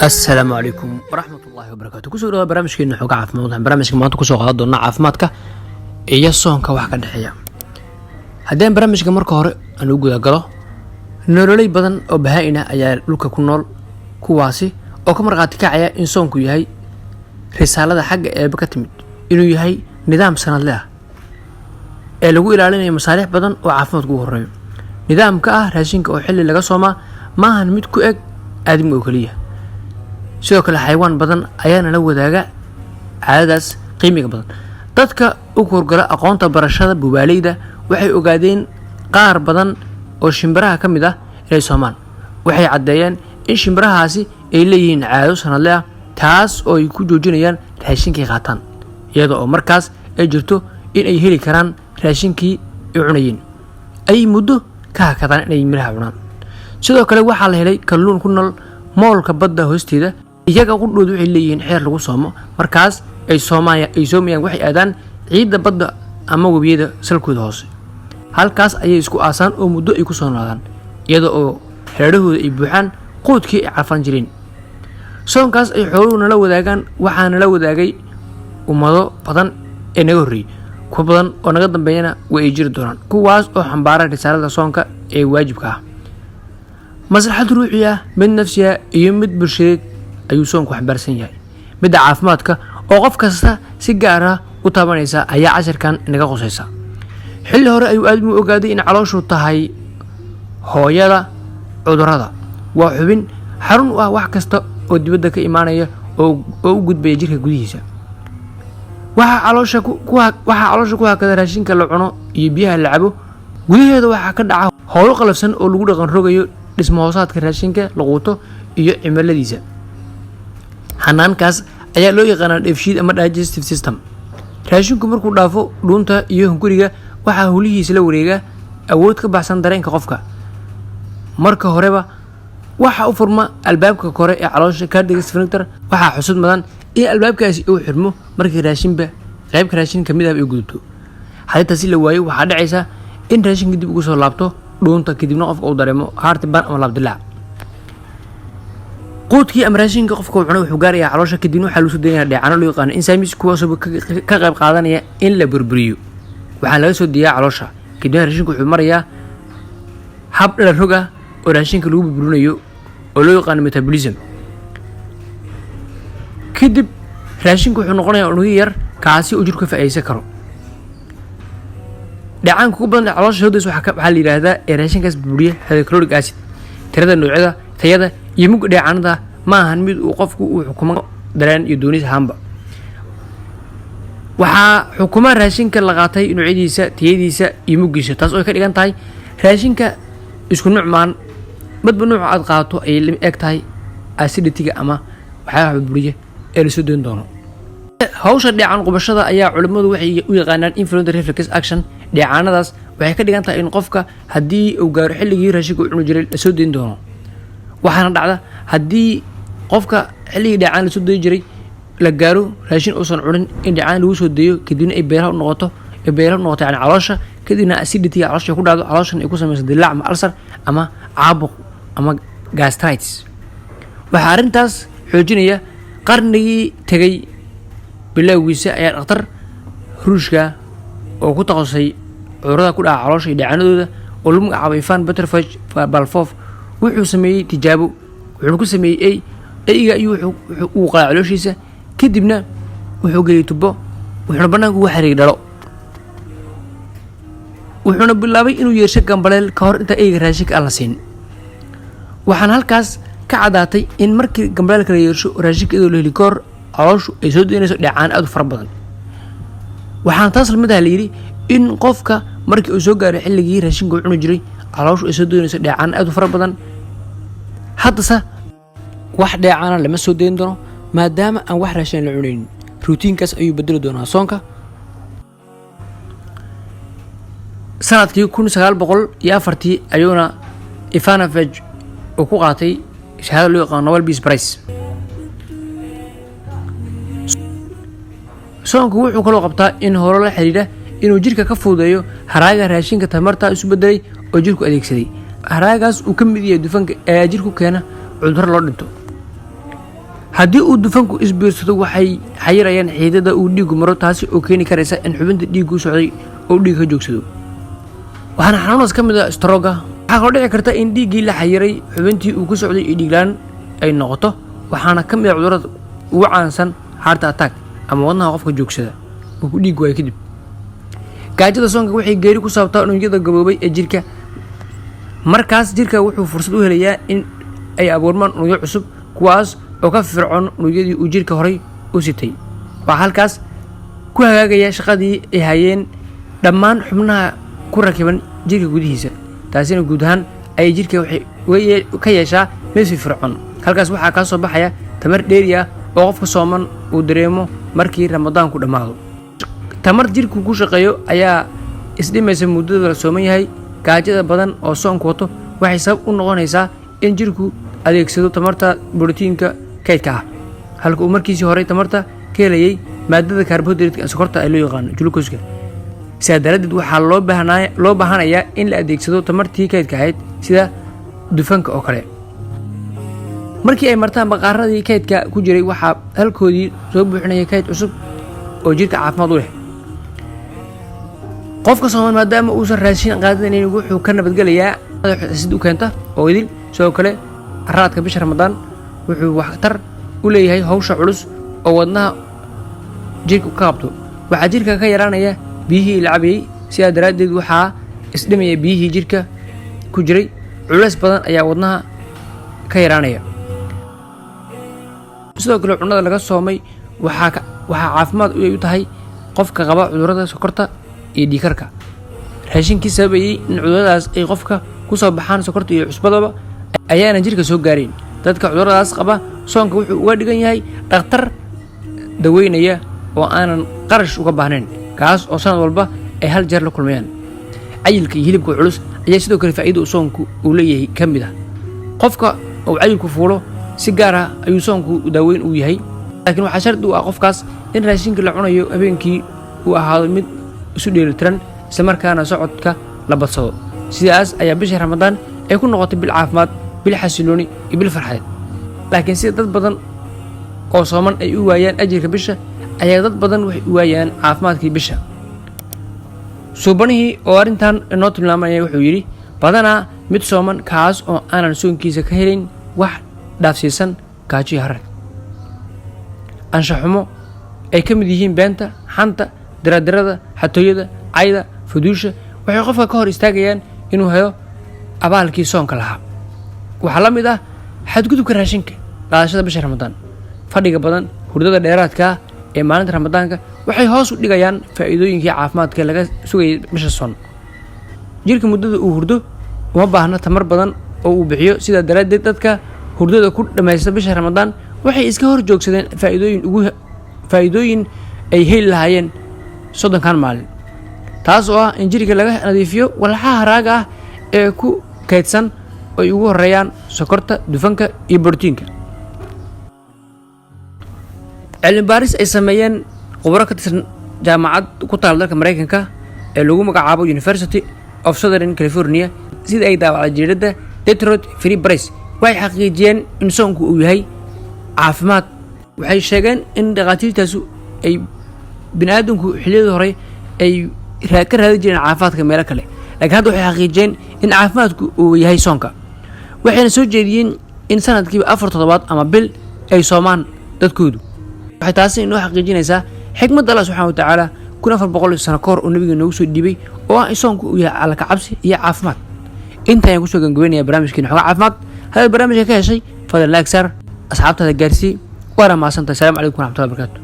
السلام عليكم ورحمة الله وبركاته. كسر برامجكنا حق عافمات برامجك ما تكسر قاعدنا عافماتك إيه الصون كواحد كدحية. هدين برامجك مركه هر أنا وجود أجله نورلي بدن أو بهائنا أيا لوكا كنول كواسي أو كمر قاتك عيا إنسان كويهاي رسالة حق بكتمد إنه يهاي نظام سنة الله لو إلى علينا مصالح بدن وعافمات جوهرين نظام راشينك أو حل اللي قصوما ما هنمدكو إج آدم وكليه sidoo kale xayawaan badan ayaana la wadaaga caadadaas qiimiga badan dadka u korgala aqoonta barashada buubaaleyda waxay ogaadeen qaar badan oo shimbiraha kamid ah inay soomaan waxay cadeeyeen in shimbirahaasi ay leeyihiin caado sanadle ah taas oo ay ku joojinayaan raashinkii qaataan iyada oo markaas ay jirto in ay heli karaan raashinkii ay cunayeen ay muddo ka hakadaan inay miraha cunaan sidoo kale waxaa la helay kalluun ku nool moolka badda hoosteeda iyaga qudhood waxay leeyihiin xeer lagu soomo markaas ay soomayaan waxay aadaan ciidda badda ama wabiyada salkooda hoose halkaas ayay isku aasaan oo muddo ay ku soo noolaadaan iyada oo xeerahooda ay buuxaan qoodkii ay carfan jireen soonkaas ay xooluhu nala wadaagaan waxaana la wadaagay ummado badan ee naga horreeyay kuwa badan oo naga dambeeyana way jiri doonaan kuwaas oo xambaara risaalada soonka ee waajibka ah maslaxad ruuxi ah mid nafsiya iyo mid bulshadeed ayuu soonku xambaarsan yahay midda caafimaadka oo qof kasta si gaar ah u taabanaysa ayaa casharkan inaga qosaysa xilli hore ayuu aadmu ogaaday in calooshu tahay hooyada cudurrada waa xubin xarun u ah wax kasta oo dibadda ka imaanaya oo u gudbaya jirka gudihiisa waxaa caloosha ku hakada raashinka la cuno iyo biyaha la cabo gudaheeda waxaa ka dhaca howlo qalafsan oo lagu dhaqan rogayo dhismo hoosaadka raashinka la quuto iyo cimiladiisa hanaankaas ayaa loo yaqaanaa dheefshiid ama digestive system raashinku markuu dhaafo dhuunta iyo hunguriga waxaa hulihiisa la wareega awood ka baxsan dareenka qofka marka horeba waxa u furma albaabka kore ee caloosha cardiac sphincter waxaa xusud mudan in albaabkaasi uu xirmo markii qaybka raashin kamid ah ay gudubto haditaasi la waayo waxaa dhacaysa in raashinka dib ugu soo laabto dhuunta kadibna qofka uu dareemo heartburn ama laabdilaac quudkii ama raashinka qofka uu cuno wuxuu gaarayaa caloosha kadibna waxaa lagu soo daynayaa dheecaano loo yaqaan enzymes kuwaasoo ka qayb qaadanaya in la burburiyo waxaa laga soo diyaa caloosha kadibna raashinku wuxuu marayaa hab dhalan rog ah oo raashinka lagu burburinayo oo loo yaqaan metabolism kadib raashinku wuxuu noqonayaa unugyo yar kaasi oo jirku ka faa'iideysan karo dheecaanka ugu badan caloosha hoodays waxaa la yidhaahdaa ee raashinkaas burburiya hydrochloric acid tirada noocyada tayada iyo mugga dheecaanada ma ahan mid uu qofku uu xukumo dareen iyo doonis ahaanba waxaa xukuma raashinka la qaatay noocyadiisa tayadiisa iyo muggiisa taas oo ka dhigan tahay raashinka isku nuuc maan madba nuuca aad qaato ay la eg tahay acidity-ga ama waxyaalaha burburiya ee lasoo doon doono hawsha dheecaan qubashada ayaa culimadu waxay u yaqaanaan inflammatory reflex action dheecaanadaas waxay ka dhigan tahay in qofka haddii uu gaaro xilligii raashinka uu cuni jiray lasoo dayn doono waxaana dhacda haddii qofka xilligii dheecaan lasoo dayi jiray la gaaro raashin uusan cunin in dheecaan lagu soo dayo kadibna ay beeraha u noqoto yani caloosha kadibna acidity caloosha ku dhacdo calooshan ay ku samayso dilaac ama ulcer ama caabuq ama gastritis waxaa arrintaas xoojinaya qarnigii tegay bilowgiisa ayaa dhakhtar ruushka oo ku takhasusay cudurrada ku dhaca caloosha iyo dheecaanadooda oo lagu magacaabay Ivan Petrovic Balfov wuxuu sameeyay tijaabo wuxuu ku sameeyay ayga iyo uu qaaday calooshiisa kadibna wuxuu geliyay tubo wuxuu banaanka ugu xiriir dhalo wuxuuna bilaabay inuu yeesho gambaleel ka hor inta ayga raashinka aan la siin waxaan halkaas ka cadaatay in markii gambaleelka la yeesho raashinka iyadoo la heli kor calooshu ay soo daynayso dheecaan aad u fara badan waxaan taas lamid ah la yidhi in qofka markii uu soo gaaray xilligii raashinka uu cuni jiray calooshu ay soo daynayso dheecaan aad u fara badan haddase wax dheecaana lama soo dayn doono maadaama aan wax raashin la cunaynin routiinkaas ayuu bedeli doonaa soonka sanadkii 1904 ayuuna Ivanovich uu ku qaatay shahaado loo yaqaan Nobel Peace Prize soonku wuxuu kaloo qabtaa in hore la xiriira inuu jirka ka fududeeyo haraaga raashinka tamarta isu bedelay oo jirku adeegsaday haraagaas uu ka mid yahay dufanka ee jirku keena cudurro loo dhinto haddii uu dufanku isbiirsado waxay xayirayaan xiidada uu dhiigu maro, taasi oo keeni karaysa in xubinta dhiiggu u socday oo dhiig ka joogsado. waxaana xanuunaas ka mid ah strooga. waxaa kaloo dhici karta in dhiiggii la xayiray xubintii uu ku socday iyo dhiiglaan ay noqoto. waxaana ka mid ah cudurrada ugu caansan heart attack ama wadnaha qofka joogsada markuu dhiiggu waayo kadib. gaajada soonka waxay geeri ku saabtaa unugyada gaboobay ee jirka. markaas jirka wuxuu fursad u helayaa in ay abuurmaan unugyo cusub, kuwaas oo ka fircoon unugyadii uu jirka horay u sitay. waxaa halkaas ku hagaagaya shaqadii ay hayeen dhammaan xubnaha ku rakiban jirka gudihiisa. taasina guud ahaan ayay jirka waxay ka yeeshaa mid firfircoon. halkaas waxaa ka soo baxaya tamar dheeri ah oo qofka sooman uu dareemo markii ramadaanku dhammaado. tamar jirku ku shaqeeyo ayaa isdhimaysa muddada la sooman yahay. gaajada badan oo soonku wato waxay sabab u noqonaysaa in jirku adeegsado tamarta borotiinka kaydka ah, halka uu markiisii horey tamarta ka helayay maadada karbohaydraytka sokorta ay loo yaqaano glucose-ka. sidaa daraaddeed waxaa loo baahanayaa in la adeegsado tamartii kaydka ahayd sida dufanka oo kale. markii ay martaan baqaaradii kaydka ku jiray, waxaa halkoodii soo buuxinaya kayd cusub oo jirka caafimaad u leh. qofka sooman maadaama uusan raashin qaadanayn wuxuu ka nabadgelayaa xasid u keenta oo idil. sidoo kale raadka bisha ramadaan wuxuu waxtar u leeyahay hawsha culus oo wadnaha jirka ka qabto. waxaa jirka ka yaraanaya biyihii la cabayay, sidaa daraaddeed waxaa isdhimaya biyihii jirka ku jiray. culays badan ayaa wadnaha ka yaraanaya. sidoo kale cunada laga soomay waxaa caafimaad u tahay qofka qaba cudurrada sokorta iyo dhiigkarka. raashinkii sababayay in cuduradaas ay qofka ku soo baxaan sokorta iyo cusbadaba ayaana jirka soo gaareen. dadka cuduradaas qaba soonka wuxuu uga dhigan yahay dhakhtar daweynaya oo aanan qarash uga baahnayn, kaas oo sanad walba ay hal jeer la kulmayaan. cayilka iyo hilibka culus ayaa sidoo kale faa'iido uu soonku uu leeyahay ka mid ah. qofka uu cayilku fuulo si gaar ah ayuu soonku daaweyn u yahay, laakiin waxaa shardi u ah qofkaas in raashinka la cunayo habeenkii uu ahaado mid isu dheelitiran, isla markaana socodka la badsado. sidaas ayaa bisha ramadaan ay ku noqotay bil caafimaad, bil xasilooni iyo bil farxadeed. laakiin sida dad badan oo sooman ay u waayaan ajirka bisha, ayaa dad badan waxay u waayaan caafimaadkii bisha. suubanihii oo arrintan inoo tilmaamaya wuxuu yidhi, badanaa mid sooman kaas oo aanan soonkiisa ka helayn wax dhaafsiisan gaajo iyo harag. anshaxumo ay ka mid yihiin beenta, xanta, daradarada, xatooyada, cayda, fuduusha waxay qofka ka hor istaagayaan inuu helo abaalkii soonka lahaa. waxaa la mid ah xadgudubka raashinka, qaadashada bisha ramadaan, fadhiga badan, hurdada dheeraadka ah ee maalinta ramadaanka waxay hoos u dhigayaan faa'iidooyinkii caafimaadka laga sugayay bisha soon. jirka muddada uu hurdo uma baahna tamar badan oo uu bixiyo. sidaa daraaddeed dadka hurdada ku dhammaysta bisha ramadaan waxay iska hor joogsadeen faa'iidooyin ay heli lahaayeen 30 maalin, taas oo ah in jirka laga nadiifiyo walxaha haraaga ah ee ku kaydsan oo ay ugu horeeyaan sokorta, dufanka iyo borotiinka. cilmi baaris ay sameeyeen khubaro ka tirsan jaamacad ku taal dalka Mareykanka ee lagu magacaabo University of Southern California, sida ay daawacday jiradda Detroit Free Press, waxay xaqiijiyeen in soonku uu yahay caafimaad. waxay sheegeen in dhaqaatiirtaasu ay bini'aadamku xilliyadii hore ay ka raadin jireen caafimaadka meelo kale, laakiin hadda waxay xaqiijiyeen in caafimaadku uu yahay soonka. waxayna soo jeediyeen in sanadkiiba 4 toddobaad ama bil ay soomaan dadkoodu. waxay taasi inoo xaqiijinaysaa xikmadda Allah subxaanahu wa tacaala 1400 sano ka hor oo nabiga noogu soo dhiibay oo ah in soonku uu yahay alla ka cabsi iyo caafimaad. intaan ku soo gangabeynayaa barnaamijkeena xogaa caafimaad. هذا البرنامج كهشي فضل لايك سار أصحاب هذا الجرسي وأنا ما أصنت. السلام عليكم ورحمة الله وبركاته.